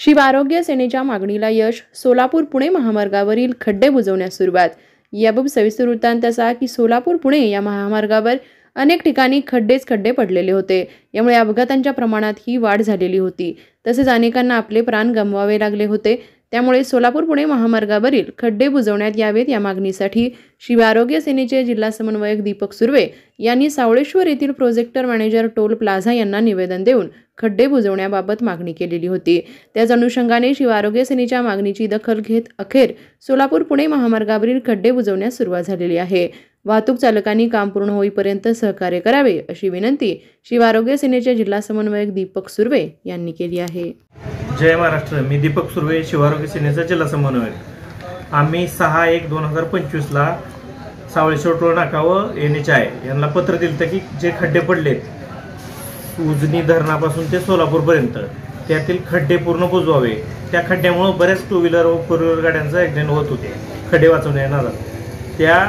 शिव आरोग्य सेनेच्या मागणीला यश, सोलापूर पुणे महामार्गावरील खड्डे बुजवण्यास सुरुवात। याबाबत सविस्तर वृत्तांत असा की सोलापूर पुणे या महामार्गावर अनेक ठिकाणी खड्डे पडलेले होते। यामुळे अपघातांच्या प्रमाणात ही वाढ झालेली होती। तसेच अनेकांना आपले प्राण गमवावे लागले होते। त्यामुळे सोलापूर पुणे महामार्गावरील खड्डे बुजवण्यात यावेत या मागणीसाठी शिव आरोग्य सेनेचे जिल्हा समन्वयक दीपक सुर्वे यांनी सावळेश्वर येथील प्रोजेक्टर मॅनेजर टोल प्लाझा यांना निवेदन देऊन खड्डे बुजवण्याबाबत मागणी केलेली होती। त्याच अनुषंगाने शिव आरोग्य सेनेच्या मागणीची दखल घेत अखेर सोलापूर पुणे महामार्गावरील खड्डे बुजवण्यास सुरुवात झालेली आहे। वाहतूक चालकांनी काम पूर्ण होईपर्यंत सहकार्य करावे अशी विनंती शिव आरोग्य सेनेचे जिल्हा समन्वयक दीपक सुर्वे यांनी केली आहे। जय महाराष्ट्र। मी दीपक सुर्वे, शिव आरोग्य सेनेचा जिल्हा समन्वयक। आम्ही 6/1/2025 ला सावळेश्वर टोल नाका व NHI यांना पत्र दिलं की जे खड्डे पडलेत उजनी धरणापासून ते सोलापूरपर्यंत त्यातील खड्डे पूर्ण बुजवावे। त्या खड्ड्यामुळे बऱ्याच 2 व्हीलर व 4 व्हीलर गाड्यांचा ॲक्सिडेंट होत होते खड्डे वाचवण्या येणार। त्या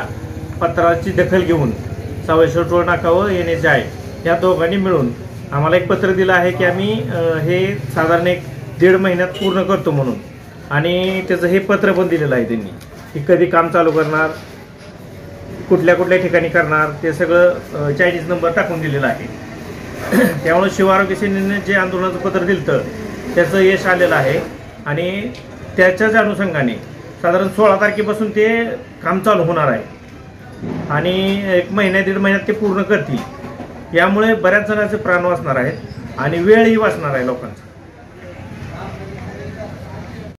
पत्राची दखल घेऊन सावळेश्वर टोल नाका व NHI या दोघांनी मिळून आम्हाला एक पत्र दिलं आहे की आम्ही हे साधारण 1-1.5 महिन्यात पूर्ण करतो म्हणून। आणि त्याचं हे पत्र पण दिलेलं आहे त्यांनी की कधी काम चालू करणार, कुठल्या ठिकाणी करणार, ते सगळं चायनीज नंबर टाकून दिलेला आहे। त्यामुळे शिव आरोग्य सेनेने जे आंदोलनाचं पत्र दिलं त्याचं यश आलेलं आहे आणि त्याच्याच अनुषंगाने साधारण 16 तारखेपासून ते काम चालू होणार आहे आणि 1 महिन्यात 1.5 महिन्यात ते पूर्ण करतील। यामुळे बऱ्याच जणांचे प्राण वाचणार आहेत आणि वेळही वाचणार आहे लोकांचा।